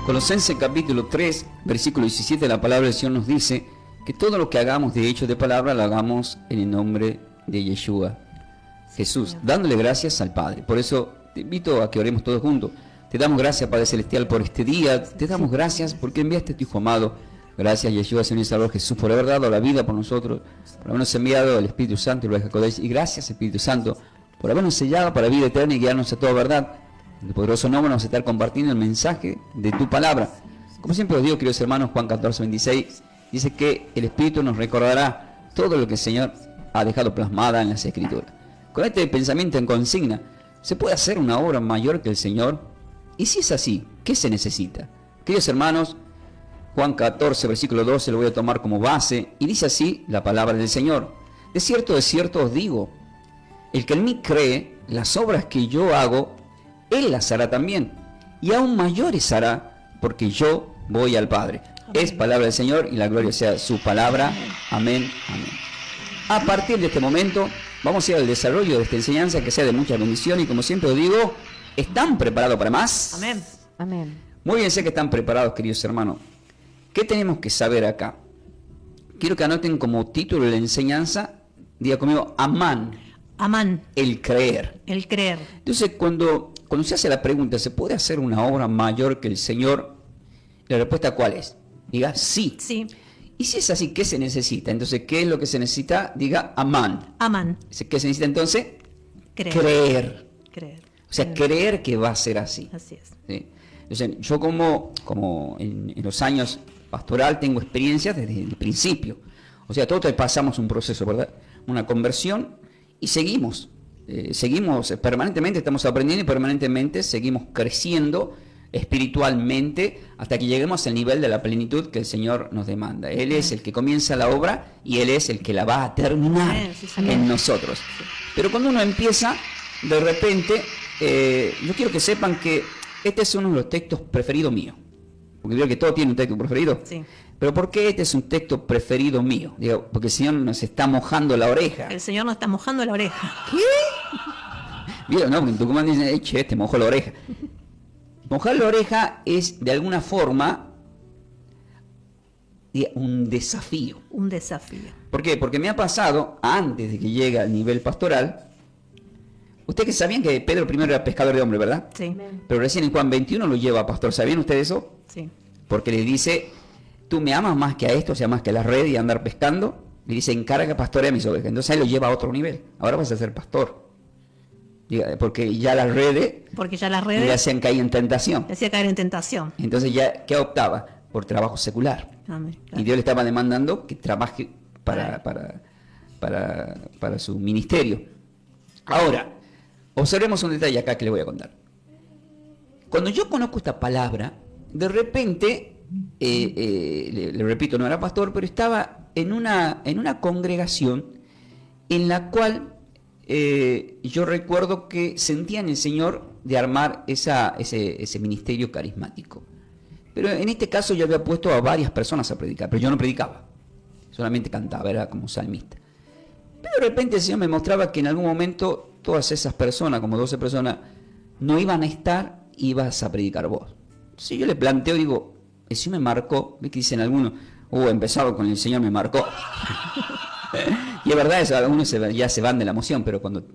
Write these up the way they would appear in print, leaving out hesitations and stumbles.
Colosenses capítulo 3, versículo 17, la palabra del Señor nos dice que todo lo que hagamos de hecho de palabra lo hagamos en el nombre de Yeshua, Jesús, dándole gracias al Padre. Por eso te invito a que oremos todos juntos. Te damos gracias, Padre Celestial, por este día. Te damos gracias porque enviaste a tu Hijo amado. Gracias, Yeshua, Señor y Salvador Jesús, por haber dado la vida por nosotros, por habernos enviado al Espíritu Santo y Ruach HaKodesh. Y gracias, Espíritu Santo, por habernos sellado para la vida eterna y guiarnos a toda verdad. En el poderoso nombre vamos a estar compartiendo el mensaje de tu palabra. Como siempre os digo, queridos hermanos, Juan 14, 26, dice que el Espíritu nos recordará todo lo que el Señor ha dejado plasmada en las Escrituras. Con este pensamiento en consigna, ¿se puede hacer una obra mayor que el Señor? Y si es así, ¿qué se necesita? Queridos hermanos, Juan 14, versículo 12, lo voy a tomar como base, y dice así la palabra del Señor. De cierto os digo, el que en mí cree, las obras que yo hago, él las hará también, y aún mayores hará, porque yo voy al Padre. Amén. Es palabra del Señor, y la gloria sea su palabra. Amén, amén. A partir de este momento, vamos a ir al desarrollo de esta enseñanza, que sea de mucha bendición, y como siempre os digo, ¿están preparados para más? Amén. Amén. Muy bien, sé que están preparados, queridos hermanos. ¿Qué tenemos que saber acá? Quiero que anoten como título de la enseñanza, diga conmigo, Amán. Amán. El creer. El creer. Entonces, cuando se hace la pregunta, ¿se puede hacer una obra mayor que el Señor? La respuesta, ¿cuál es? Diga, sí. Sí. Y si es así, ¿qué se necesita? Entonces, ¿qué es lo que se necesita? Diga, Amán. Amán. ¿Qué se necesita entonces? Creer. O sea, creer que va a ser así. Así es. ¿Sí? Entonces, yo como en los años pastoral tengo experiencia desde el principio. O sea, todos pasamos un proceso, ¿verdad? Una conversión y seguimos permanentemente, estamos aprendiendo y permanentemente seguimos creciendo espiritualmente hasta que lleguemos al nivel de la plenitud que el Señor nos demanda. Él es el que comienza la obra y Él es el que la va a terminar en nosotros. Pero cuando uno empieza, de repente, yo quiero que sepan que este es uno de los textos preferidos míos. Porque creo que todos tienen un texto preferido. Sí. Pero ¿por qué este es un texto preferido mío? Digo, porque el Señor nos está mojando la oreja. El Señor nos está mojando la oreja. ¿Qué? ¿Vieron? No, porque en Tucumán dicen, che, te mojó la oreja. Mojar la oreja es, de alguna forma, un desafío. Un desafío. ¿Por qué? Porque me ha pasado, antes de que llegue al nivel pastoral, ustedes que sabían que Pedro primero era pescador de hombres, ¿verdad? Sí. Pero recién en Juan 21 lo lleva a pastor. ¿Sabían ustedes eso? Sí. Porque le dice, tú me amas más que a esto, o sea, más que a la red y a andar pescando. Le dice, encarga pastorea mis ovejas. Entonces él lo lleva a otro nivel. Ahora vas a ser pastor. Porque ya las redes le hacían caer en tentación. Le hacía caer en tentación. Entonces ya, ¿qué optaba? Por trabajo secular. Amén. Y Dios le estaba demandando que trabaje para su ministerio. Ahora, observemos un detalle acá que le voy a contar. Cuando yo conozco esta palabra, de repente, le repito, no era pastor, pero estaba en una congregación en la cual yo recuerdo que sentía en el Señor de armar ese ministerio carismático. Pero en este caso yo había puesto a varias personas a predicar, pero yo no predicaba, solamente cantaba, era como salmista. Pero de repente el Señor me mostraba que en algún momento todas esas personas, como 12 personas, no iban a estar, ibas a predicar vos. Entonces yo le planteo, digo, el Señor me marcó, ve que dicen algunos, empezaba con el Señor me marcó. Y es verdad eso, algunos ya se van de la emoción, pero cuando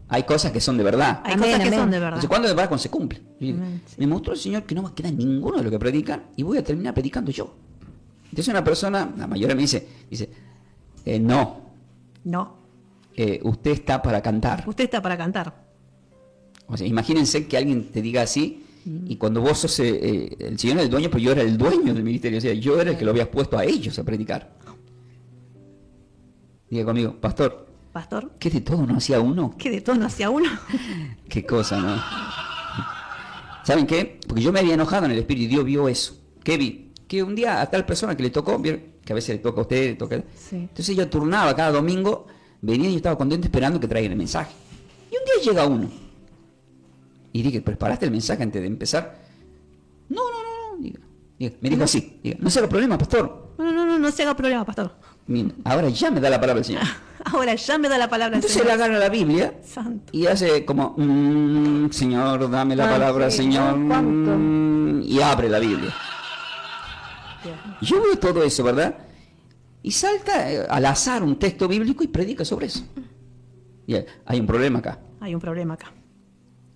hay cosas que son de verdad. Hay cosas que son de verdad. Entonces, ¿cuándo de verdad? Cuando se cumple. Me mostró el Señor que no me queda ninguno de lo que predican y voy a terminar predicando yo. Entonces una persona, la mayoría me dice, no. Usted está para cantar. Usted está para cantar. O sea, imagínense que alguien te diga así, y cuando vos sos el Señor es el dueño, pero yo era el dueño del ministerio, o sea, yo era el que lo habías puesto a ellos a predicar. Diga conmigo, pastor, ¿qué de todo no hacía uno? ¿Qué de todo no hacía uno? Qué cosa, ¿no? ¿Saben qué? Porque yo me había enojado en el espíritu y Dios vio eso. ¿Qué vi? Que un día a tal persona que le tocó, ¿vieron? Que a veces le toca a usted, le toca. Sí. Entonces yo turnaba cada domingo, venía y yo estaba contento esperando que traigan el mensaje. Y un día llega uno. Y dije, ¿preparaste el mensaje antes de empezar? No. Diga. Me dijo así, no se haga problema, pastor. No se haga problema, pastor. Bien, ahora ya me da la palabra el Señor. Ahora ya me da la palabra el Entonces él Señor. agarra la Biblia Santo. y hace como, Señor, dame la palabra, sí, Señor, ¿cuánto? y abre la Biblia. Y yo veo todo eso, ¿verdad? Y salta al azar un texto bíblico y predica sobre eso. Y hay un problema acá. Hay un problema acá.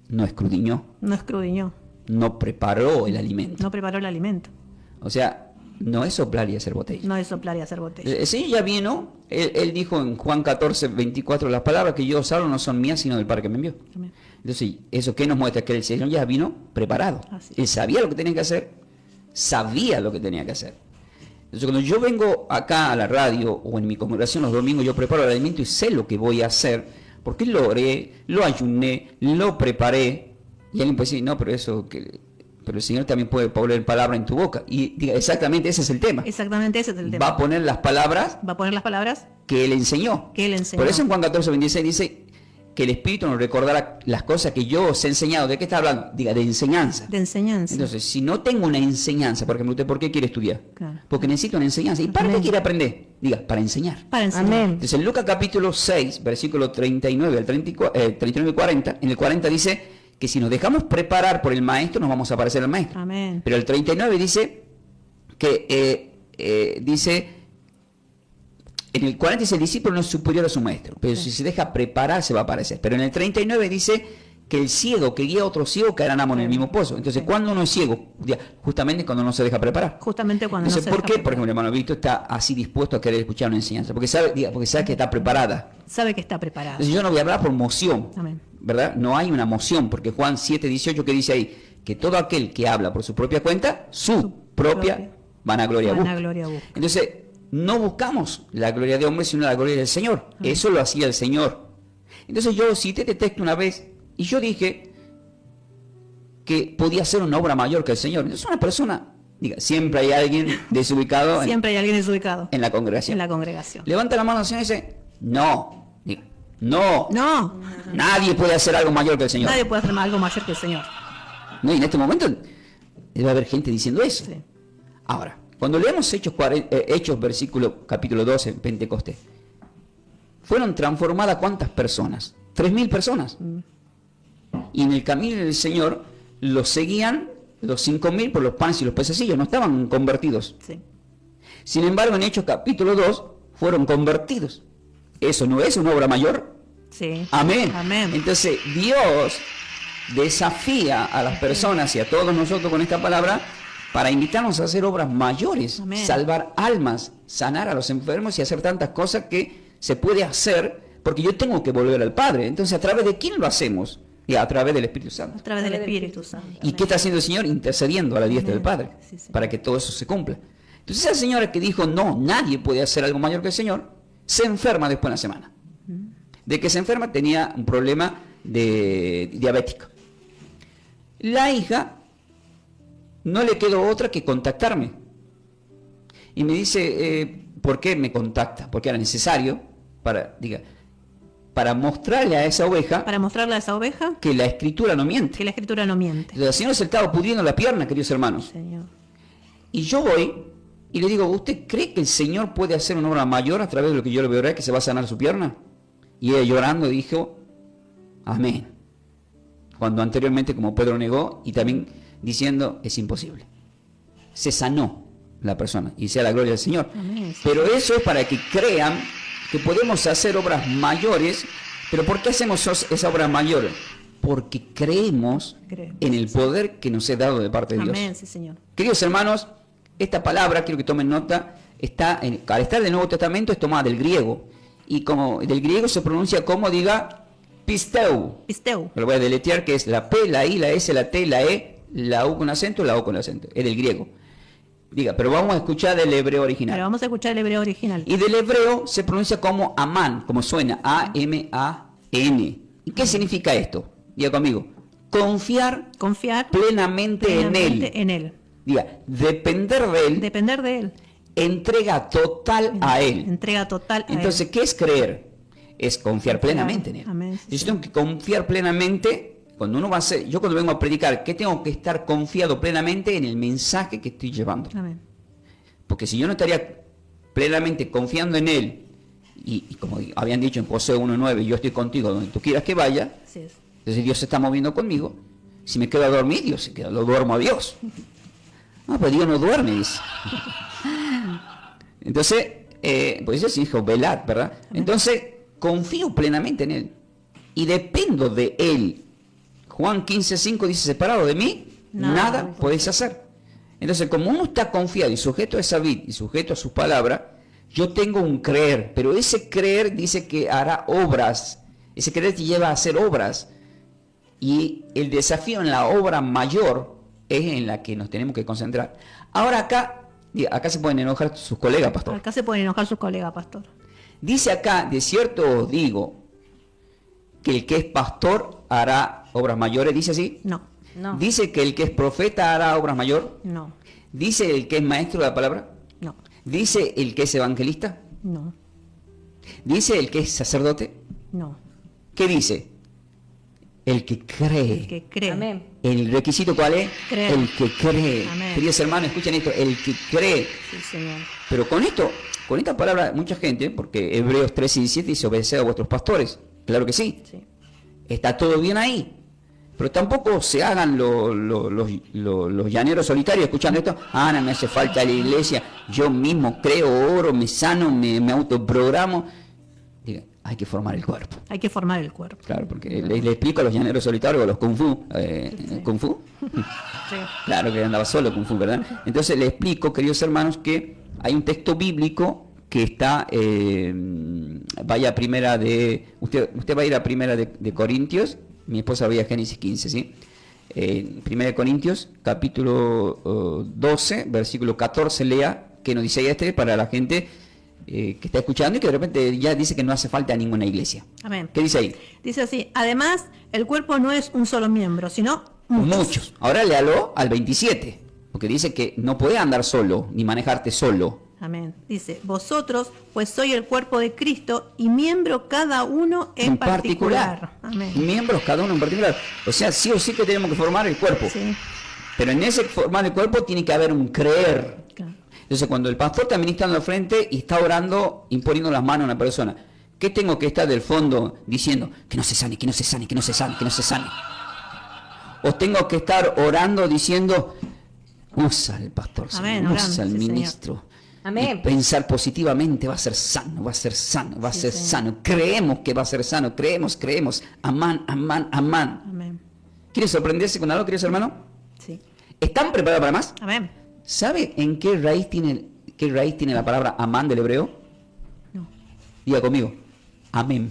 No escudriñó, No escudriñó, no preparó el alimento. no preparó el alimento. O sea, no es soplar y hacer botella. No es soplar y hacer botella. El Señor ya vino, él dijo en Juan 14, 24, las palabras que yo os hablo no son mías, sino del Padre que me envió. Amén. Entonces, ¿eso qué nos muestra? Que el Señor ya vino preparado. Así es. Él sabía lo que tenía que hacer, sabía lo que tenía que hacer. Entonces, cuando yo vengo acá a la radio o en mi congregación los domingos, yo preparo el alimento y sé lo que voy a hacer, porque lo oré, lo ayuné, lo preparé. Y alguien puede decir, no, pero el Señor también puede poner palabra en tu boca. Y diga, exactamente ese es el tema. Exactamente ese es el tema. Va a poner las palabras Va a poner las palabras que Él enseñó. que Él enseñó. Por eso en Juan 14, 26 dice que el Espíritu nos recordará las cosas que yo os he enseñado. ¿De qué está hablando? Diga, de enseñanza. De enseñanza. Entonces, si no tengo una enseñanza, por ejemplo, ¿usted por qué quiere estudiar? Claro. Porque necesito una enseñanza. ¿Y para qué Amén. quiere aprender? Diga, para enseñar. Para enseñar. Amén. Entonces, en Lucas capítulo 6, versículo 39 al 39 y 40, en el 40 dice que si nos dejamos preparar por el maestro, nos vamos a parecer al maestro. Amén. Pero el 39 dice que, en el 40 dice el discípulo no es superior a su maestro, pero si se deja preparar se va a parecer. Pero en el 39 dice que el ciego que guía a otro ciego caerán ambos en el mismo pozo. Entonces, cuando uno es ciego, justamente cuando no se deja preparar. Justamente cuando Entonces, no se ¿por deja qué? Por ejemplo, el hermano Víctor está así dispuesto a querer escuchar una enseñanza, porque sabe que está preparada. sabe que está preparado. Entonces, yo no voy a hablar por moción, Amén. ¿verdad? No hay una moción, porque Juan 7, 18, que dice ahí, que todo aquel que habla por su propia cuenta, su propia vanagloria busca. Vanagloria busca. Entonces, no buscamos la gloria de hombre, sino la gloria del Señor. Eso lo hacía el Señor. Entonces yo cité este texto una vez y yo dije que podía ser una obra mayor que el Señor. Entonces una persona, diga, siempre hay alguien desubicado Siempre hay alguien desubicado en la congregación. en la congregación. Levanta la mano al Señor y dice, no, diga, no, No, nadie puede hacer algo mayor que el Señor. nadie puede hacer algo mayor que el Señor. No, y en este momento debe haber gente diciendo eso. Sí. Ahora, cuando leemos Hechos, versículo capítulo 12, en Pentecostés, fueron transformadas ¿cuántas personas? 3.000 personas. Y en el camino del Señor los seguían los 5.000 por los panes y los pececillos, no estaban convertidos. Sí. Sin embargo, en Hechos capítulo 2 fueron convertidos. ¿Eso no es una obra mayor? Sí. Amén. Amén. Entonces, Dios desafía a las personas y a todos nosotros con esta palabra para invitarnos a hacer obras mayores, Amén. salvar almas, sanar a los enfermos y hacer tantas cosas que se puede hacer porque yo tengo que volver al Padre. Entonces, ¿a través de quién lo hacemos? Y a través del Espíritu Santo. A través del Espíritu Santo. ¿Y qué está haciendo el Señor? Intercediendo a la diestra del Amén. Padre Sí, sí. para que todo eso se cumpla. Entonces, esa señora que dijo, no, nadie puede hacer algo mayor que el Señor, se enferma después de una semana. De que se enferma, tenía un problema diabético. La hija no le quedó otra que contactarme. Y me dice, ¿por qué me contacta? Porque era necesario para mostrarle a esa oveja Para mostrarle a esa oveja que la Escritura no miente. que la Escritura no miente. El Señor se estaba pudriendo la pierna, queridos hermanos. Señor. Y yo voy y le digo, ¿usted cree que el Señor puede hacer una obra mayor a través de lo que yo le voy a orar, que se va a sanar su pierna? Y ella llorando dijo, amén. Cuando anteriormente, como Pedro negó, y también diciendo, es imposible. Se sanó la persona, y sea la gloria del Señor. Amén. Pero eso es para que crean que podemos hacer obras mayores. ¿Pero por qué hacemos esa obra mayor? Porque creemos en el poder que nos es dado de parte de Dios. Amén, sí, Señor. Queridos hermanos, esta palabra, quiero que tomen nota, al estar del Nuevo Testamento es tomada del griego. Y como del griego se pronuncia como, diga, pisteu. Pisteu. Lo voy a deletrear, que es la P, la I, la S, la T, la E, la U con acento, la O con acento. Es del griego. Diga, pero vamos a escuchar del hebreo original. Pero vamos a escuchar el hebreo original. Y del hebreo se pronuncia como amán, como suena, A-M-A-N. ¿Y qué significa esto? Diga conmigo, confiar Confiar plenamente en Él. en Él. Diga, depender de Él, Depender de Él. entrega total a Él. Entrega total a Entonces, Él. ¿qué es creer? Es confiar plenamente en Él. Amén. Yo tengo que confiar plenamente, cuando uno va a hacer, yo cuando vengo a predicar, ¿qué tengo que estar confiado plenamente en el mensaje que estoy llevando? Amén. Porque si yo no estaría plenamente confiando en Él y como habían dicho en Josué 1:9, yo estoy contigo donde tú quieras que vaya, Así es. entonces Dios se está moviendo conmigo. Si me quedo a dormir, Dios se queda, lo duermo a Dios. No, pero Dios no duerme, dice. Entonces, pues eso dijo velar, ¿verdad? Entonces, confío plenamente en Él y dependo de Él. Juan 15:5 dice, separado de mí, nada podéis hacer. Entonces, como uno está confiado y sujeto a esa vid y sujeto a su palabra, yo tengo un creer, pero ese creer dice que hará obras. Ese creer te lleva a hacer obras. Y el desafío en la obra mayor es en la que nos tenemos que concentrar. Ahora acá se pueden enojar sus colegas, pastor. Acá se pueden enojar sus colegas, pastor. Dice acá, de cierto os digo, que el que es pastor hará obras mayores, dice así. No, No. Dice que el que es profeta hará obras mayores. no, Dice el que es maestro de la palabra. no, Dice el que es evangelista. no, Dice el que es sacerdote. no. ¿Qué dice? El que cree. El que cree. Amén. ¿El requisito cuál es? Creer. El que cree. Amén. Queridos hermanos, escuchen esto, el que cree. Sí, Señor. Pero con esta palabra, mucha gente, porque Hebreos 13:17 dice, obedeced a vuestros pastores. Claro que sí. Sí. Está todo bien ahí. Pero tampoco se hagan los llaneros solitarios escuchando esto. Ah, no me hace falta la iglesia. Yo mismo creo, oro, me sano, me autoprogramo. Diga, hay que formar el cuerpo. Hay que formar el cuerpo. Claro, porque le explico a los llaneros solitarios, a los kung fu. ¿Kung fu? Sí. Claro que andaba solo kung fu, ¿verdad? Entonces le explico, queridos hermanos, que hay un texto bíblico que está, vaya a primera de, usted va a ir a primera de Corintios, mi esposa vaya a Génesis 15, ¿sí? Primera de Corintios, capítulo 12, versículo 14, lea, que nos dice ahí para la gente que está escuchando y que de repente ya dice que no hace falta ninguna iglesia. Amén. ¿Qué dice ahí? Dice así, además, el cuerpo no es un solo miembro, sino muchos. Muchos. Ahora léalo al 27, porque dice que no podés andar solo, ni manejarte solo. Amén. Dice, vosotros, pues sois el cuerpo de Cristo y miembro cada uno en particular. Amén. Miembros cada uno en particular. O sea, sí o sí que tenemos que formar el cuerpo. Sí, Pero en ese formar el cuerpo tiene que haber un creer. claro. Entonces, cuando el pastor está ministrando al frente y está orando, imponiendo las manos a una persona, ¿qué tengo que estar del fondo diciendo? Que no se sane, que no se sane, que no se sane, que no se sane. O tengo que estar orando diciendo, usa el pastor, Amén, Señor, orando, usa el sí, ministro. Amén. Y pensar positivamente, va a ser sano, va a ser sano, va a Sí, ser Señor. sano. Creemos que va a ser sano, creemos. Amán, amán, amán. Amén. ¿Quieren sorprenderse con algo, queridos hermanos? Sí. ¿Están preparados para más? Amén. ¿Sabe en qué raíz tiene la palabra amán del hebreo? No. Diga conmigo, amén.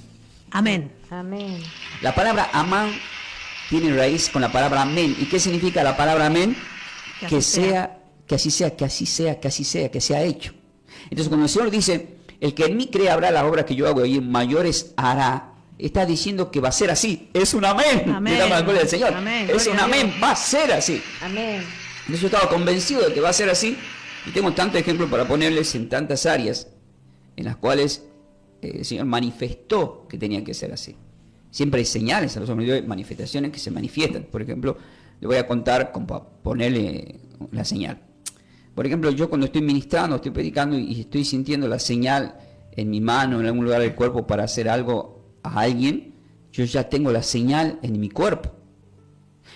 Amén. Amén. La palabra amán tiene raíz con la palabra amén. ¿Y qué significa la palabra amén? Que así sea. Que así sea, que así sea, que así sea, que sea hecho. Entonces cuando el Señor dice, el que en mí cree habrá las obras que yo hago y en mayores hará, está diciendo que va a ser así. Es un amén. Amén. Le damos la gloria al Señor. Amén. Es Gloria un a amén, Dios. va a ser así. Amén. Entonces yo estaba convencido de que va a ser así y tengo tantos ejemplos para ponerles en tantas áreas en las cuales el Señor manifestó que tenía que ser así. Siempre hay señales a los hombres de Dios, manifestaciones que se manifiestan. Por ejemplo, le voy a contar como para ponerle la señal. Por ejemplo, yo cuando estoy ministrando, estoy predicando y estoy sintiendo la señal en mi mano, en algún lugar del cuerpo para hacer algo a alguien, yo ya tengo la señal en mi cuerpo.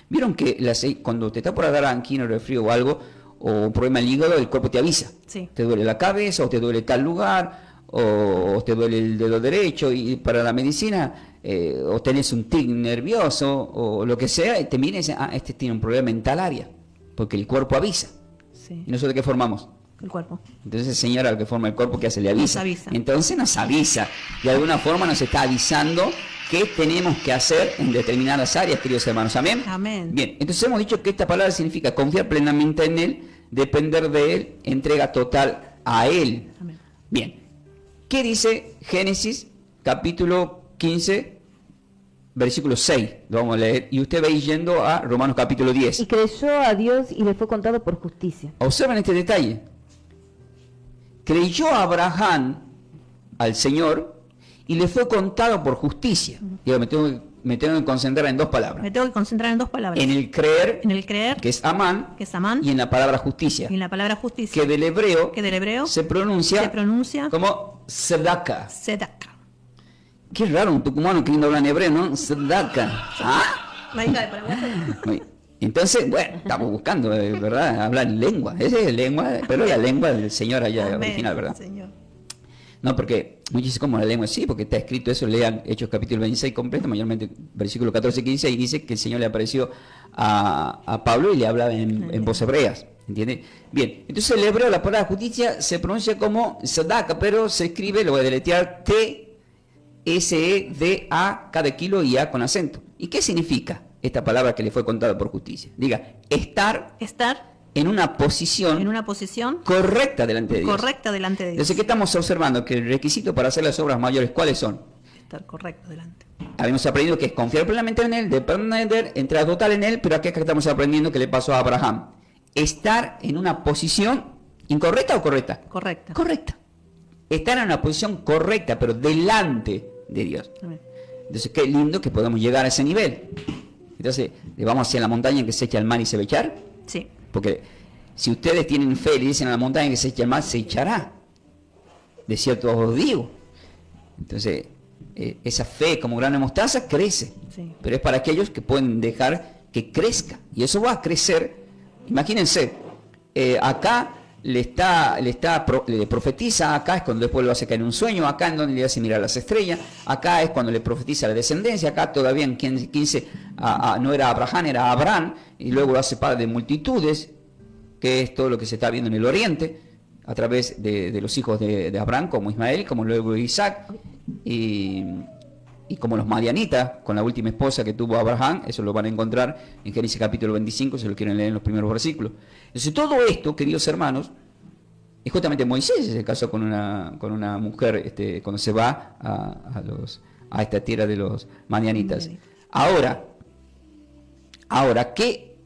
¿Vieron que cuando te está por dar angina, resfrío o algo, o un problema al hígado, el cuerpo te avisa? Sí. Te duele la cabeza, o te duele tal lugar, o te duele el dedo derecho, y para la medicina, o tenés un tic nervioso, o lo que sea, y te miran y dicen, ah, este tiene un problema en tal área, porque el cuerpo avisa. Sí. ¿Y nosotros qué formamos? El cuerpo. Entonces el Señor al que forma el cuerpo, ¿qué hace? Le avisa. Nos avisa. Entonces nos avisa. De alguna forma nos está avisando qué tenemos que hacer en determinadas áreas, queridos hermanos. ¿Amén? Amén. Bien, entonces hemos dicho que esta palabra significa confiar plenamente en Él, depender de Él, entrega total a Él. Amén. Bien, ¿qué dice Génesis capítulo 15, versículo 6? Lo vamos a leer. Y usted va a ir yendo a Romanos capítulo 10. Y creyó a Dios y le fue contado por justicia. Observen este detalle. Creyó Abraham al Señor y le fue contado por justicia. Digo, me tengo que me tengo que concentrar en dos palabras. Me tengo que concentrar en dos palabras. En el creer, En el creer, que es amán, que es amán, y en la palabra justicia, y en la palabra justicia, que del hebreo se pronuncia como tzedaka. tzedaka. Qué raro un tucumano queriendo hablar en hebreo, ¿no? Tzedaka. ¿Ah? Marica de Paraguay. Muy- Entonces, bueno, estamos buscando, ¿verdad? Hablar en lengua. Esa es lengua, pero la lengua del Señor allá Amén, original, ¿verdad? Señor. No, porque muchos dicen como la lengua, sí, porque está escrito eso, lean Hechos capítulo 26 completo, mayormente versículo 14-15, y dice que el Señor le apareció a Pablo y le hablaba en voz hebreas, ¿entiende? Bien, entonces el hebreo, la palabra justicia, se pronuncia como tzedaka, pero se escribe, lo voy a deletrear, T-S-E-D-A, cada kilo y A con acento. ¿Y qué significa esta palabra que le fue contada por justicia? Diga, estar en una posición correcta delante de Dios. Correcta delante de Dios. Entonces, ¿qué estamos observando? Que el requisito para hacer las obras mayores, ¿cuáles son? Estar correcto delante. Habíamos aprendido que es confiar plenamente en Él, depender, entrar total en Él, pero aquí estamos aprendiendo que le pasó a Abraham. Estar en una posición incorrecta o correcta. Correcta. Correcta. Estar en una posición correcta, pero delante de Dios. Amén. Entonces, qué lindo que podamos llegar a ese nivel. Entonces, ¿le vamos hacia la montaña que se echa al mar y se va a echar? Sí. Porque si ustedes tienen fe y le dicen a la montaña que se echa al mar, se echará. De cierto os digo. Entonces, esa fe como grano de mostaza crece. Sí. Pero es para aquellos que pueden dejar que crezca. Y eso va a crecer. Imagínense, acá le profetiza, acá es cuando después lo hace caer en un sueño, acá en donde le hace mirar las estrellas, acá es cuando le profetiza la descendencia, acá todavía en 15 no era Abraham, era Abraham, y luego lo hace padre de multitudes, que es todo lo que se está viendo en el oriente, a través de los hijos de Abraham, como Ismael, como luego Isaac, y como los madianitas, con la última esposa que tuvo Abraham, eso lo van a encontrar en Génesis capítulo 25, si lo quieren leer en los primeros versículos. Entonces todo esto, queridos hermanos, es justamente Moisés se casó con una mujer cuando se va a esta tierra de los madianitas. Ahora, ¿qué?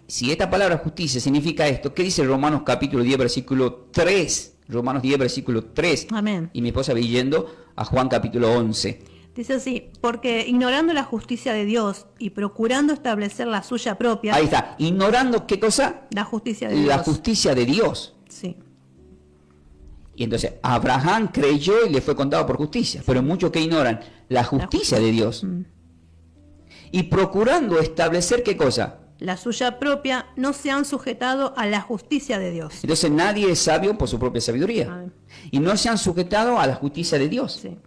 Si esta palabra justicia significa esto, ¿qué dice Romanos capítulo 10, versículo 3? Romanos 10, versículo 3. Amén. Y mi esposa va yendo a Juan capítulo 11. Dice así, porque ignorando la justicia de Dios y procurando establecer la suya propia. Ahí está, ignorando ¿qué cosa? La justicia de Dios. La justicia de Dios. Sí. Y entonces Abraham creyó y le fue contado por justicia, pero muchos que ignoran la justicia de Dios. Y procurando establecer ¿qué cosa? La suya propia, no se han sujetado a la justicia de Dios. Entonces nadie es sabio por su propia sabiduría. Amén. Y no se han sujetado a la justicia de Dios. Sí.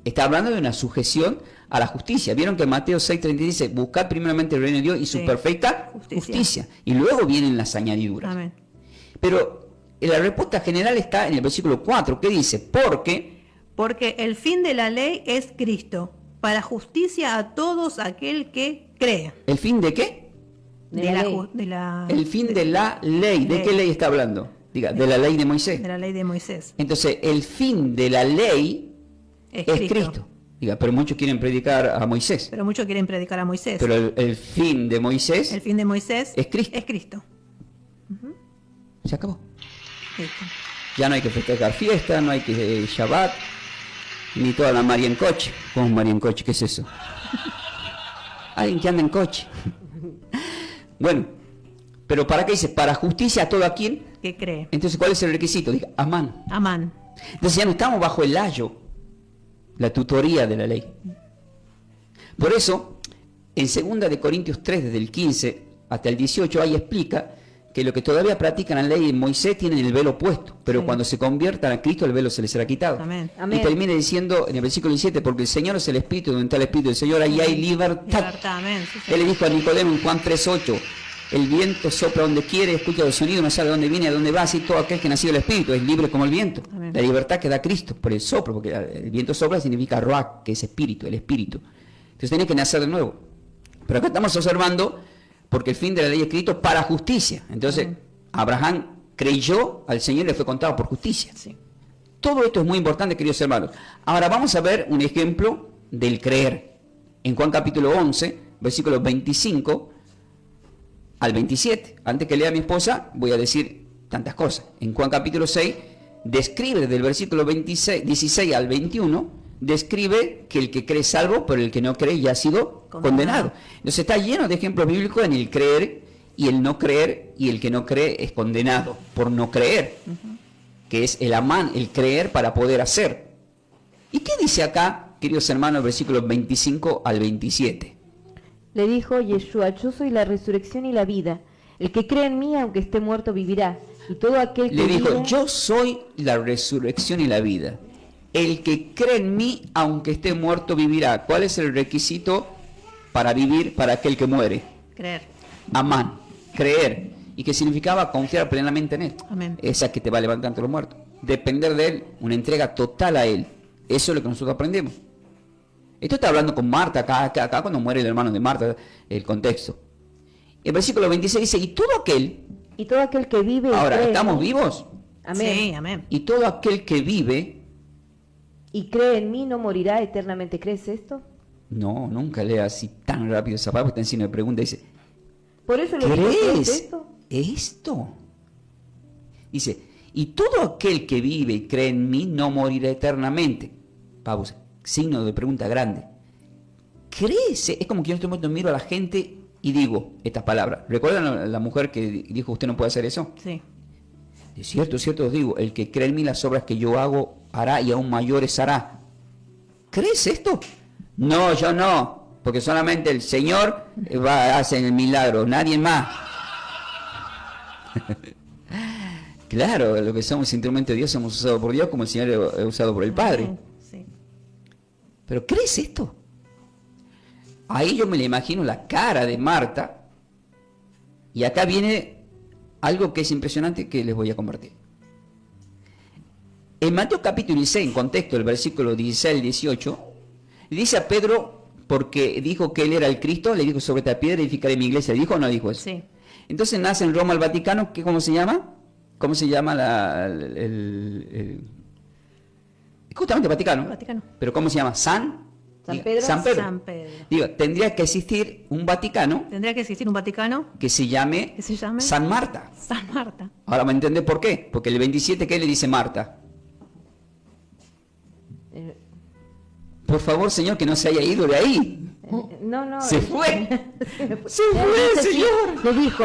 Está hablando de una sujeción a la justicia. Vieron que Mateo 6:30 dice, buscad primeramente el reino de Dios y su Sí. perfecta justicia. Y luego vienen las añadiduras. Amén. Pero la respuesta general está en el versículo 4, que dice, Porque el fin de la ley es Cristo, para justicia a todos aquel que cree. ¿el fin de qué? De la ley. El fin de la ley. ¿De qué ley está hablando? Diga, de la ley de Moisés. De la ley de Moisés. Entonces, el fin de la ley es Cristo. Diga, pero muchos quieren predicar a Moisés. Pero muchos quieren predicar a Moisés. Pero el fin de Moisés El fin de Moisés es Cristo. Es Cristo. Se acabó. Listo. Ya no hay que festejar fiesta, no hay que Shabbat, ni toda la María en coche. ¿Cómo es María en coche? ¿Qué es eso? Alguien que anda en coche. Bueno, pero ¿para qué dice? Para justicia a todo a quien. Que cree. Entonces, ¿cuál es el requisito? Diga, amán. Amán. Entonces ya no estamos bajo el layo, la tutoría de la ley. Por eso, en 2 de Corintios 3, desde el 15 hasta el 18, ahí explica que los que todavía practican la ley de Moisés tienen el velo puesto, pero Sí. cuando se conviertan a Cristo el velo se les será quitado. Amén. Amén. Y termina diciendo en el versículo 17, porque el Señor es el Espíritu, donde está el Espíritu del Señor, ahí hay libertad. Libertad, amén. Sí, Él le señor. dijo a Nicodemo en Juan 3:8, el viento sopla donde quiere, escucha el sonido, no sabe de dónde viene, a dónde va, así todo aquel que nació del Espíritu es libre como el viento. Amén. La libertad que da Cristo por el soplo, porque el viento sopla significa ruach, que es espíritu, el espíritu. Entonces tiene que nacer de nuevo. Pero acá estamos observando, porque el fin de la ley es Cristo para justicia. Entonces, Abraham creyó al Señor y le fue contado por justicia. Sí. Todo esto es muy importante, queridos hermanos. Ahora vamos a ver un ejemplo del creer. En Juan capítulo 11, versículos 25 al 27. Antes que lea mi esposa, voy a decir tantas cosas. En Juan capítulo 6, describe desde el versículo 16 al 21 describe que el que cree es salvo, pero el que no cree ya ha sido condenado. Entonces está lleno de ejemplos bíblicos en el creer y el no creer, y el que no cree es condenado por no creer, que es el amán, el creer para poder hacer. ¿Y qué dice acá, queridos hermanos, versículos 25 al 27? Le dijo Yeshua, yo soy la resurrección y la vida. El que cree en mí, aunque esté muerto, vivirá. Y todo aquel que Le dijo, vive... yo soy la resurrección y la vida. El que cree en mí, aunque esté muerto, vivirá. ¿Cuál es el requisito para vivir para aquel que muere? Creer. Amán, creer. ¿Y qué significaba? Confiar plenamente en Él. Amén. Esa que te va a levantar entre los muertos. Depender de Él, una entrega total a Él. Eso es lo que nosotros aprendemos. Esto está hablando con Marta, acá cuando muere el hermano de Marta, el contexto. El versículo 26 dice, y todo aquel... Y todo aquel que vive... y Ahora, cree en ¿estamos mí- vivos? Amén. Sí, amén. Y todo aquel que vive... Y cree en mí no morirá eternamente. ¿Crees esto? No, nunca lea así tan rápido esa palabra, está en signo de pregunta. Dice, Por eso le digo, ¿crees ¿crees esto? esto? Dice, y todo aquel que vive y cree en mí no morirá eternamente. Pausa, signo de pregunta grande. ¿Crees? Es como que yo en este momento miro a la gente y digo estas palabras. ¿Recuerdan la mujer que dijo usted no puede hacer eso? Sí. De cierto os digo, el que cree en mí las obras que yo hago hará y aún mayores hará. ¿Crees esto? No, yo no, porque solamente el Señor hace el milagro, nadie más. Claro, lo que somos instrumento de Dios somos usados por Dios como el Señor es usado por el Padre. Sí. ¿Pero crees esto? Ahí yo me le imagino la cara de Marta. Y acá viene algo que es impresionante que les voy a compartir. En Mateo capítulo 16, en contexto, el versículo 16 al 18, le dice a Pedro, porque dijo que él era el Cristo, le dijo, sobre esta piedra edificaré mi iglesia. ¿Dijo o no dijo eso? Sí. Entonces nace en Roma el Vaticano, ¿cómo se llama? ¿Cómo se llama justamente Vaticano? Vaticano. ¿Pero cómo se llama? ¿San Pedro. San Pedro. San Pedro. Digo, tendría que existir un Vaticano Tendría que existir un Vaticano que se llame que se llame San Marta. San Marta. Ahora me entendés por qué. Porque el 27, ¿qué le dice Marta? Eh, Por favor, Señor, que no se haya ido de ahí. No. Se fue. Se fue, Señor. Le dijo,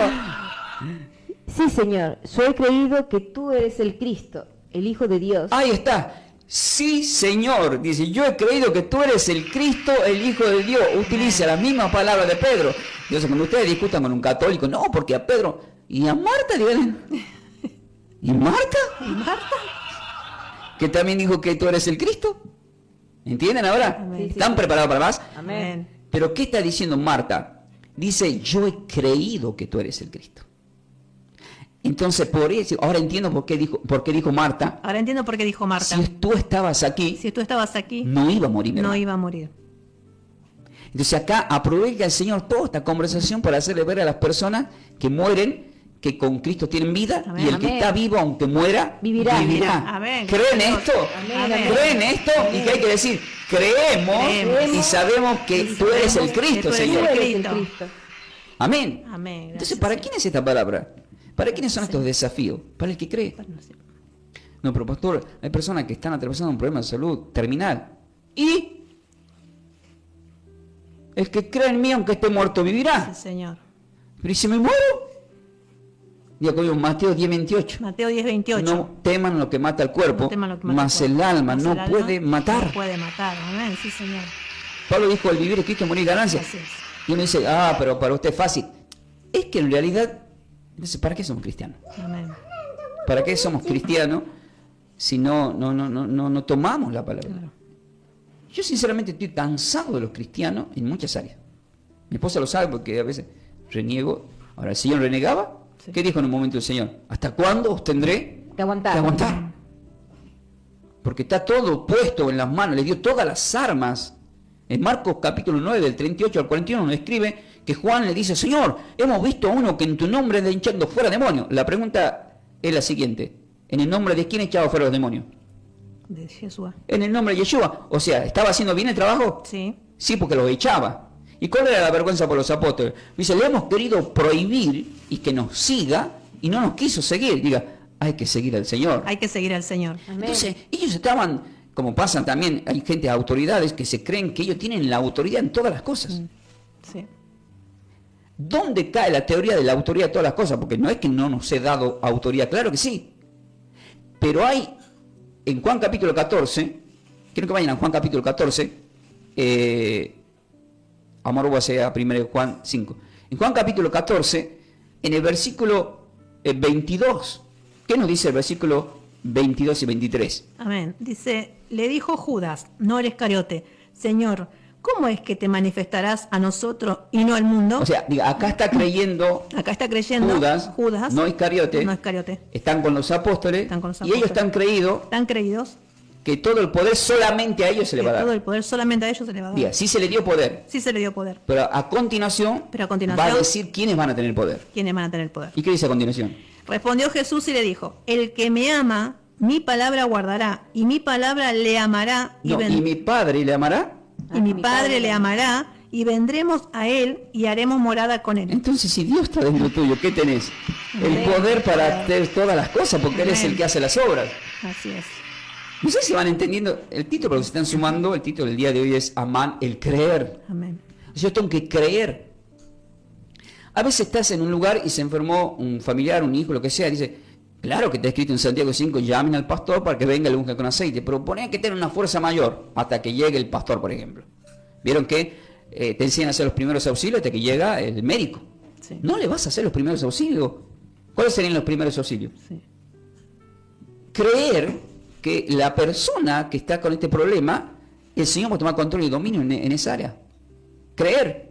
sí, Señor, yo he creído que tú eres el Cristo, el Hijo de Dios. Ahí está. Sí, Señor. Dice, yo he creído que tú eres el Cristo, el Hijo de Dios. Utiliza las mismas palabras de Pedro. Entonces, cuando ustedes discutan con un católico, no, porque a Pedro y a Marta, díganle. ¿Y Marta? ¿Y Marta? Que también dijo que tú eres el Cristo. ¿Entienden ahora? Amén. ¿Están preparados para más? Amén. Pero ¿qué está diciendo Marta? Dice, yo he creído que tú eres el Cristo. Entonces, por eso, ahora entiendo por qué dijo Marta, Ahora entiendo por qué dijo Marta. si tú estabas aquí, Si tú estabas aquí, no iba a morir. mi no hermano. iba a morir. Entonces acá aprovecha el Señor toda esta conversación para hacerle ver a las personas que mueren, que con Cristo tienen vida, Amén. y el que Amén. está vivo, aunque muera, Vivirá. Amén. ¿Creen esto? Amén. ¿Creen esto? ¿Y qué hay que decir? Creemos y sabemos que tú eres el Cristo, que tú eres Tú Señor. eres el Cristo. Cristo. Amén. Amén. Entonces, Gracias, ¿para Señor. quién es esta palabra? ¿Para quiénes son estos desafíos? Para el que cree. Para nosotros. No, pero pastor, hay personas que están atravesando un problema de salud terminal. Y el que cree en mí, aunque esté muerto, vivirá. Sí, Señor. Pero ¿y si me muero? Diga conmigo, Mateo 10:28. Mateo 10:28. No teman lo que mata el cuerpo, No teman lo que mata mas el el cuerpo, alma mas no el alma puede matar. No puede matar. Amén. Sí, Señor. Pablo dijo, el vivir es Cristo, morir ganancia. Así es. Y uno dice, pero para usted es fácil. Es que en realidad, entonces, ¿para qué somos cristianos? Amén. ¿Para qué somos cristianos si no tomamos la palabra? Claro. Yo sinceramente estoy cansado de los cristianos en muchas áreas. Mi esposa lo sabe porque a veces reniego. Ahora, ¿el Señor renegaba? Sí. ¿Qué dijo en un momento el Señor? ¿Hasta cuándo os tendré Que aguantar. que aguantar? Porque está todo puesto en las manos, le dio todas las armas. En Marcos capítulo 9, del 38 al 41, nos escribe que Juan le dice, Señor, hemos visto a uno que en tu nombre anda echando fuera demonios. La pregunta es la siguiente, ¿en el nombre de quién echaba fuera los demonios? De Jesús. En el nombre de Yeshua. O sea, ¿estaba haciendo bien el trabajo? Sí. Sí, porque los echaba. ¿Y cuál era la vergüenza por los apóstoles? Dice, le hemos querido prohibir y que nos siga y no nos quiso seguir. Diga, hay que seguir al Señor. Hay que seguir al Señor. Amén. Entonces, ellos estaban como pasan también, hay gente, autoridades, que se creen que ellos tienen la autoridad en todas las cosas. Sí. ¿Dónde cae la teoría de la autoridad de todas las cosas? Porque no es que no nos he dado autoridad, claro que sí. Pero hay, en Juan capítulo 14, quiero que vayan a Juan capítulo 14, amor va a ser a 1 Juan 5. En Juan capítulo 14, en el versículo 22, ¿qué nos dice el versículo 22 y 23? Amén. Dice, le dijo Judas, no el Iscariote, Señor, ¿cómo es que te manifestarás a nosotros y no al mundo? O sea, diga, acá está creyendo Judas, no Iscariote, están con los apóstoles, y ellos están creídos que todo el poder solamente a ellos se le va a dar. Todo el poder solamente a ellos se le va a dar. Diga, sí se le dio poder. Sí se le dio poder. Pero a continuación va a decir quiénes van a tener poder. ¿Quiénes van a tener poder? ¿Y qué dice a continuación? Respondió Jesús y le dijo, el que me ama, mi palabra guardará, y mi palabra le amará. ¿Y mi Padre le amará? Y mi Padre le amará, y vendremos a él y haremos morada con él. Entonces, si Dios está dentro tuyo, ¿qué tenés? El poder para hacer todas las cosas, porque Él es el que hace las obras. Así es. No sé si van entendiendo el título, porque se están sumando. El título del día de hoy es Amán, el creer. Amén. Yo tengo que creer. A veces estás en un lugar y se enfermó un familiar, un hijo, lo que sea. Dice, claro que está escrito en Santiago 5, llamen al pastor para que venga y le unja con aceite. Pero ponen que tener una fuerza mayor hasta que llegue el pastor, por ejemplo. ¿Vieron que te enseñan a hacer los primeros auxilios hasta que llega el médico? Sí. No le vas a hacer los primeros auxilios. ¿Cuáles serían los primeros auxilios? Sí. Creer que la persona que está con este problema, el Señor va a tomar control y dominio en esa área. Creer.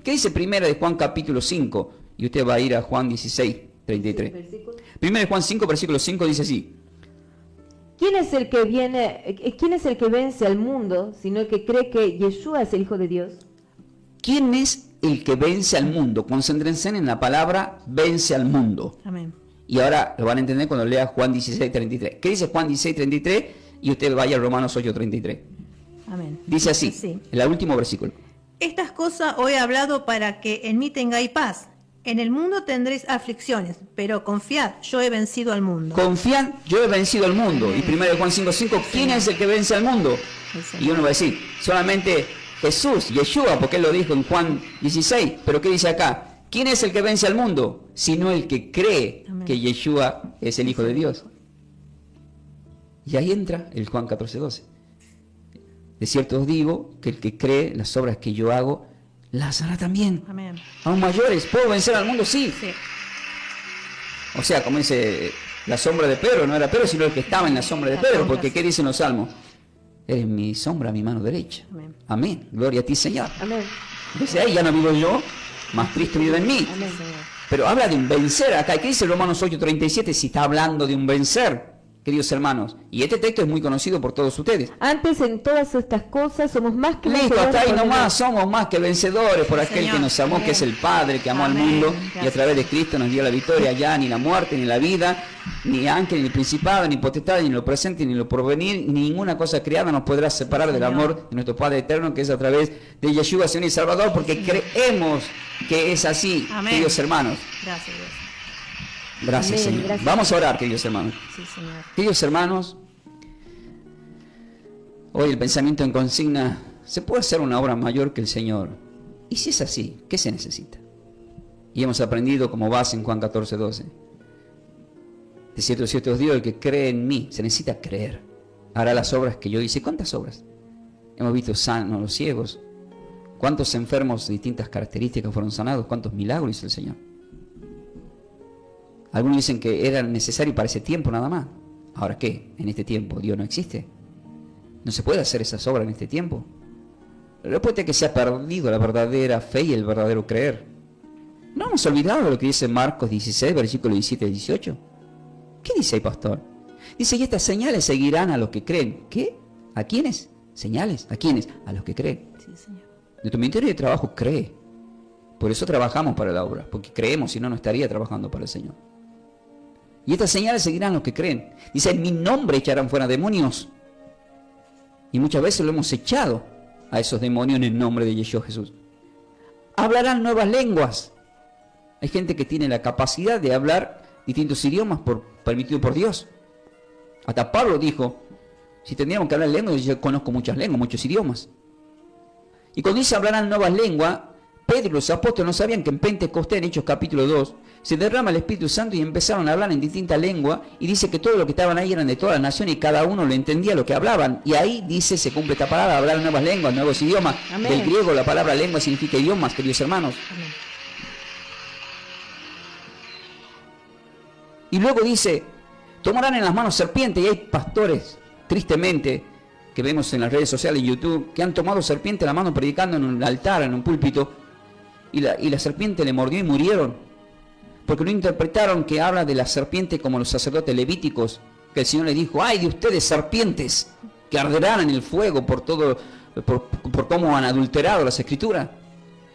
¿Qué dice primera de Juan capítulo 5? Y usted va a ir a Juan 16, 33. Primera de Juan 5, versículo 5 dice así. ¿Quién es el que vence al mundo, sino el que cree que Yeshua es el Hijo de Dios? ¿Quién es el que vence al mundo? Concéntrense en la palabra vence al mundo. Amén. Y ahora lo van a entender cuando lea Juan 16, 33. ¿Qué dice Juan 16, 33? Y usted vaya a Romanos 8, 33. Amén. Dice así, Sí. el último versículo. Estas cosas os he hablado para que en mí tengáis paz. En el mundo tendréis aflicciones, pero confiad, yo he vencido al mundo. Confiad, yo he vencido al mundo. Y 1 Juan 5, 5, ¿quién es el que vence al mundo? Y uno va a decir, solamente Jesús, Yeshua, porque él lo dijo en Juan 16. Pero ¿qué dice acá? ¿Quién es el que vence al mundo? Sino el que cree que Yeshua es el Hijo de Dios. Y ahí entra el Juan 14, 12. De cierto os digo que el que cree las obras que yo hago, las hará también. Amén. Aún mayores. ¿Puedo vencer al mundo? Sí. Sí. O sea, como dice la sombra de Pedro, no era Pedro, sino el que estaba en la sombra de Pedro. Porque ¿qué dicen los salmos? Eres mi sombra, mi mano derecha. Amén. Amén. Gloria a ti, Señor. Amén. Dice, ahí ya no vivo yo, más Cristo vive en mí. Amén. Pero habla de un vencer acá. ¿Qué dice Romanos 8:37 si está hablando de un vencer, queridos hermanos? Y este texto es muy conocido por todos ustedes. Antes en todas estas cosas somos más que Listo, vencedores hasta ahí por nomás, Dios. somos más que vencedores por aquel Señor. que nos amó, Amén. que es el Padre, que amó al Amén. mundo, y a Gracias. través de Cristo nos dio la victoria. Ya ni la muerte, ni la vida, ni ángel, ni principado, ni potestad, ni lo presente, ni lo porvenir, ni ninguna cosa creada nos podrá separar del Señor. amor de nuestro Padre eterno, que es a través de Yeshua, Señor y Salvador, porque creemos que es así, Amén. queridos hermanos. Gracias, Dios. Gracias, Amén, Señor. gracias. Vamos a orar, queridos hermanos. Sí, Señor. Queridos hermanos, hoy el pensamiento en consigna, ¿se puede hacer una obra mayor que el Señor? Y si es así, ¿qué se necesita? Y hemos aprendido como base en Juan 14, 12. De cierto os digo, el que cree en mí, se necesita creer. Hará las obras que yo hice. ¿Cuántas obras? Hemos visto sanos los ciegos. ¿Cuántos enfermos de distintas características fueron sanados? ¿Cuántos milagros hizo el Señor? Algunos dicen que era necesario para ese tiempo nada más. ¿Ahora qué? ¿En este tiempo Dios no existe? ¿No se puede hacer esas obras en este tiempo? Pero puede que se ha perdido la verdadera fe y el verdadero creer. ¿No hemos olvidado lo que dice Marcos 16, versículo 17 y 18? ¿Qué dice ahí, pastor? Dice, y estas señales seguirán a los que creen. ¿Qué? ¿A quiénes? Señales. ¿A quiénes? A los que creen. Sí, Señor. Nuestro ministerio de trabajo cree. Por eso trabajamos para la obra, porque creemos, si no, no estaría trabajando para el Señor. Y estas señales seguirán a los que creen. Dice, en mi nombre echarán fuera demonios. Y muchas veces lo hemos echado a esos demonios en el nombre de Yeshua Jesús. Hablarán nuevas lenguas. Hay gente que tiene la capacidad de hablar distintos idiomas permitido por Dios. Hasta Pablo dijo Si tendríamos que hablar lenguas, yo conozco muchas lenguas, muchos idiomas. Y cuando dice hablarán nuevas lenguas, Pedro y los apóstoles no sabían que en Pentecostés, en Hechos capítulo 2, se derrama el Espíritu Santo y empezaron a hablar en distintas lenguas, y dice que todos los que estaban ahí eran de toda la nación y cada uno lo entendía lo que hablaban. Y ahí dice, se cumple esta palabra, hablar nuevas lenguas, nuevos idiomas. Amén. Del griego la palabra lengua significa idiomas, queridos hermanos. Amén. Y luego dice, tomarán en las manos serpientes, y hay pastores, tristemente, que vemos en las redes sociales, en YouTube, que han tomado serpiente en la mano predicando en un altar, en un púlpito, y la serpiente le mordió y murieron, porque no interpretaron que habla de la serpiente como los sacerdotes levíticos, que el Señor les dijo, ay de ustedes serpientes, que arderán en el fuego por cómo han adulterado las escrituras.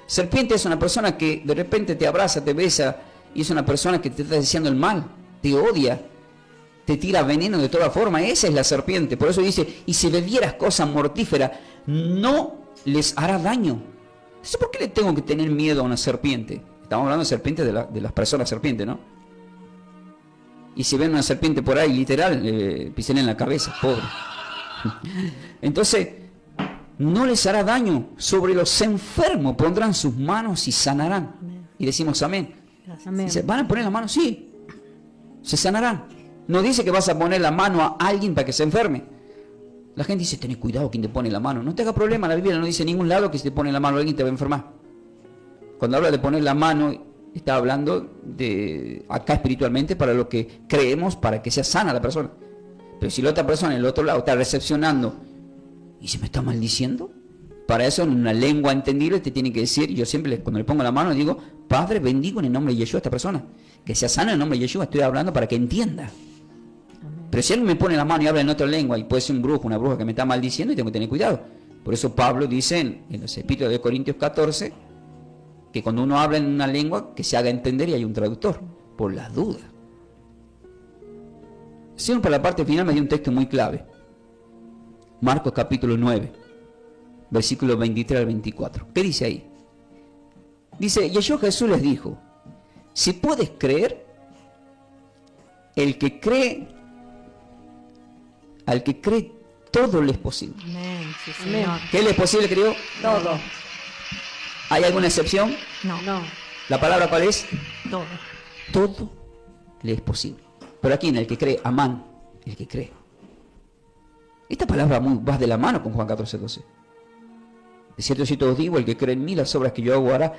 Serpiente es una persona que de repente te abraza, te besa, y es una persona que te está deseando el mal, te odia, te tira veneno de toda forma. Esa es la serpiente. Por eso dice, y si bebieras cosas mortíferas, no les hará daño. Entonces, ¿por qué le tengo que tener miedo a una serpiente? Estamos hablando de serpientes, de las personas serpientes, ¿no? Y si ven una serpiente por ahí, literal, písenle en la cabeza, pobre. Entonces, no les hará daño. Sobre los enfermos pondrán sus manos y sanarán. Amén. Y decimos amén. Gracias. Amén. Dice, ¿van a poner la mano? Sí. Se sanarán. No dice que vas a poner la mano a alguien para que se enferme. La gente dice, ten cuidado quien te pone la mano. No te haga problema, la Biblia no dice en ningún lado que si te pone la mano a alguien te va a enfermar. Cuando habla de poner la mano, está hablando de acá espiritualmente para lo que creemos, para que sea sana la persona. Pero si la otra persona en el otro lado está recepcionando y se me está maldiciendo, para eso en una lengua entendible te tiene que decir, yo siempre cuando le pongo la mano digo, Padre, bendigo en el nombre de Yeshua a esta persona. Que sea sana en el nombre de Yeshua, estoy hablando para que entienda. Pero si alguien me pone la mano y habla en otra lengua, y puede ser un brujo, una bruja que me está maldiciendo, y tengo que tener cuidado. Por eso Pablo dice en los Epístolas de Corintios 14, que cuando uno habla en una lengua, que se haga entender y hay un traductor, por la duda. Siempre para la parte final me dio un texto muy clave. Marcos capítulo 9, versículos 23 al 24. ¿Qué dice ahí? Dice, Yeshua Jesús les dijo, si puedes creer, al que cree, todo le es posible. Amén. Sí, Amén. Señor. ¿Qué le es posible, querido? Todo. ¿Hay alguna excepción? No. No. ¿La palabra cuál es? Todo. Todo le es posible. Pero aquí en el que cree, amán, el que cree. Esta palabra va de la mano con Juan 14:12. De cierto os digo, el que cree en mí, las obras que yo hago hará,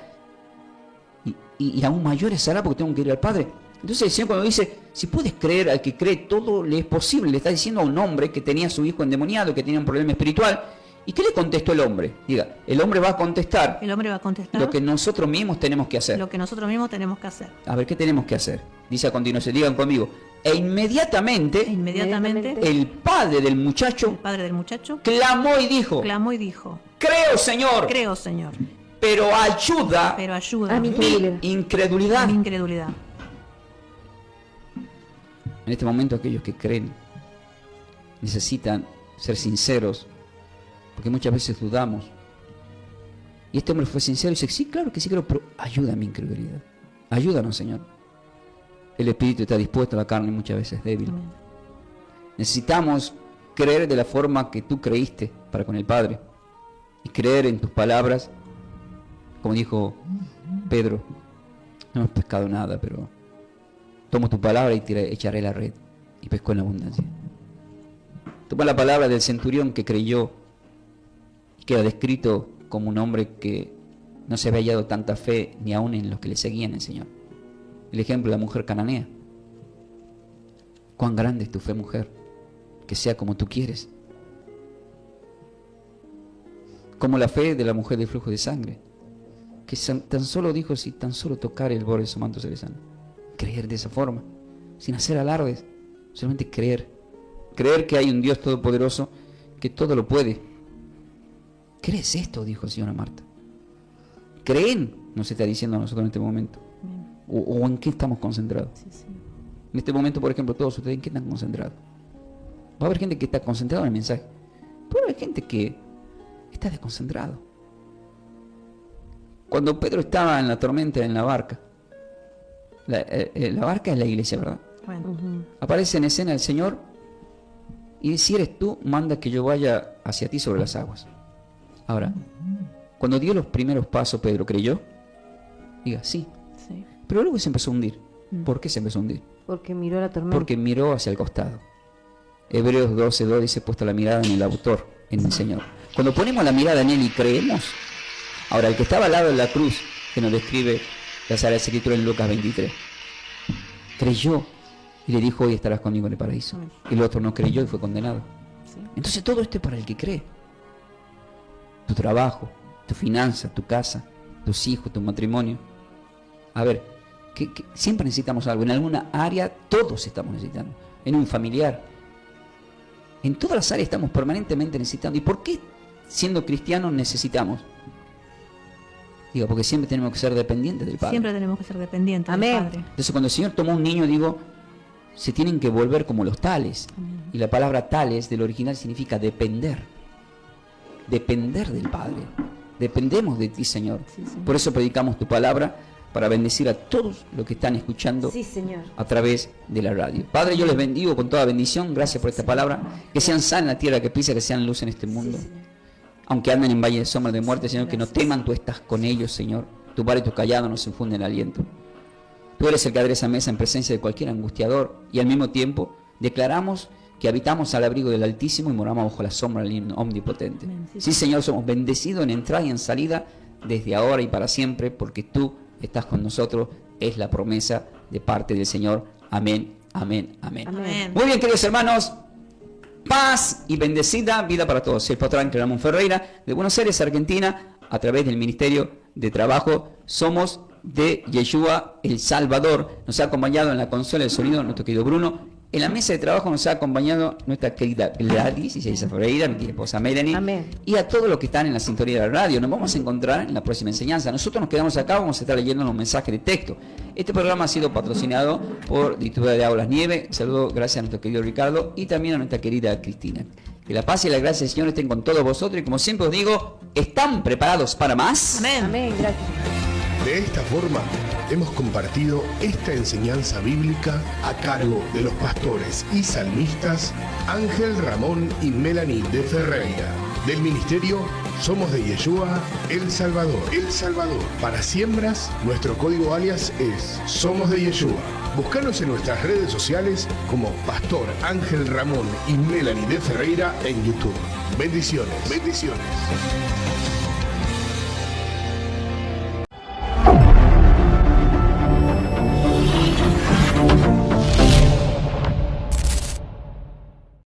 y aún mayores hará, porque tengo que ir al Padre. Entonces el Señor cuando dice, si puedes creer, al que cree todo le es posible, le está diciendo a un hombre que tenía a su hijo endemoniado, que tenía un problema espiritual. ¿Y qué le contestó el hombre? Diga, el hombre va a contestar El hombre va a contestar lo que nosotros mismos tenemos que hacer. lo que nosotros mismos tenemos que hacer. A ver, ¿qué tenemos que hacer? Dice a continuación, digan conmigo. E inmediatamente, E inmediatamente el padre del muchacho el padre del muchacho clamó y dijo, clamó y dijo, creo, Señor, creo, Señor, pero ayuda pero ayuda A mi mi incredulidad. a mi incredulidad. En este momento aquellos que creen necesitan ser sinceros, porque muchas veces dudamos. Y este hombre fue sincero y dice, sí, claro que sí creo, pero ayuda a mi incredulidad. Ayúdanos, Señor. El espíritu está dispuesto, la carne muchas veces es débil. Amén. Necesitamos creer de la forma que tú creíste para con el Padre. Y creer en tus palabras, como dijo Pedro, no hemos pescado nada, pero tomo tu palabra y echaré la red. Y pescó en abundancia. Toma la palabra del centurión que creyó y queda descrito como un hombre que no se había hallado tanta fe ni aún en los que le seguían el Señor. El ejemplo de la mujer cananea. Cuán grande es tu fe, mujer, que sea como tú quieres. Como la fe de la mujer del flujo de sangre, que tan solo dijo, si tan solo tocar el borde de su manto seré sano. Creer de esa forma, sin hacer alardes, solamente creer. Creer que hay un Dios todopoderoso que todo lo puede. ¿Crees esto? Dijo el Señor a Marta. ¿Creen? Nos está diciendo a nosotros en este momento. ¿O en qué estamos concentrados? Sí, sí. En este momento, por ejemplo, todos ustedes, ¿en qué están concentrados? Va a haber gente que está concentrada en el mensaje, pero hay gente que está desconcentrado. Cuando Pedro estaba en la tormenta en la barca, la barca es la iglesia, ¿verdad? Bueno, Ujú. Aparece en escena el Señor y si eres tú, manda que yo vaya hacia ti sobre las aguas. Ahora, cuando dio los primeros pasos, Pedro creyó. Diga, sí. Sí. Pero luego se empezó a hundir. ¿Por qué se empezó a hundir? Porque miró la tormenta. Porque miró hacia el costado. Hebreos 12:2 dice, puesta la mirada en el autor, en el Señor. Cuando ponemos la mirada en Él y creemos, ahora el que estaba al lado de la cruz, que nos describe la Sagrada Escritura en Lucas 23, creyó y le dijo, hoy estarás conmigo en el paraíso. Amén. Y el otro no creyó y fue condenado. Sí. Entonces todo esto es para el que cree. Tu trabajo, tu finanza, tu casa, tus hijos, tu matrimonio. A ver, que siempre necesitamos algo. En alguna área todos estamos necesitando. En un familiar. En todas las áreas estamos permanentemente necesitando. ¿Y por qué siendo cristianos necesitamos? Digo, porque siempre tenemos que ser dependientes del Padre. Siempre tenemos que ser dependientes Amén. del Padre. Entonces cuando el Señor tomó un niño, digo, se tienen que volver como los tales. Y la palabra tales del original significa depender. Depender del Padre. Dependemos de ti, Señor. Sí, Señor. Por eso predicamos tu palabra, para bendecir a todos los que están escuchando Sí, Señor. a través de la radio. Padre, yo les bendigo con toda bendición. Gracias por esta palabra. Que sean sal en la tierra que pisa, que sean luz en este mundo. Sí, Señor. Aunque anden en valle de sombra de muerte, Señor, que no teman, tú estás con ellos, Señor. Tu vara y tu callado nos infunden aliento. Tú eres el que adereza mesa en presencia de cualquier angustiador, y al mismo tiempo declaramos que habitamos al abrigo del Altísimo y moramos bajo la sombra del Omnipotente. Amén. Sí, Señor, somos bendecidos en entrada y en salida desde ahora y para siempre, porque tú estás con nosotros. Es la promesa de parte del Señor. Amén, amén, amén. Amén. Muy bien, queridos hermanos. Paz y bendecida vida para todos. Soy el pastor Ángel Ramón Ferreira de Buenos Aires, Argentina, a través del Ministerio de Trabajo Somos de Yeshua El Salvador. Nos ha acompañado en la consola de sonido nuestro querido Bruno. En la mesa de trabajo nos ha acompañado nuestra querida Gladys y Elisa Ferreira, mi querida esposa Melanie. Amén. Y a todos los que están en la sintonía de la radio. Nos vamos a encontrar en la próxima enseñanza. Nosotros nos quedamos acá, vamos a estar leyendo los mensajes de texto. Este programa ha sido patrocinado por Distribuidora de Aulas Nieve. Saludo, gracias a nuestro querido Ricardo y también a nuestra querida Cristina. Que la paz y la gracia del Señor estén con todos vosotros. Y como siempre os digo, ¿están preparados para más? Amén. Amén. Gracias. De esta forma, hemos compartido esta enseñanza bíblica a cargo de los pastores y salmistas Ángel Ramón y Melanie de Ferreira, del ministerio Somos de Yeshua El Salvador. El Salvador. Para siembras, nuestro código alias es Somos de Yeshua. Búscanos en nuestras redes sociales como Pastor Ángel Ramón y Melanie de Ferreira en YouTube. Bendiciones. Bendiciones.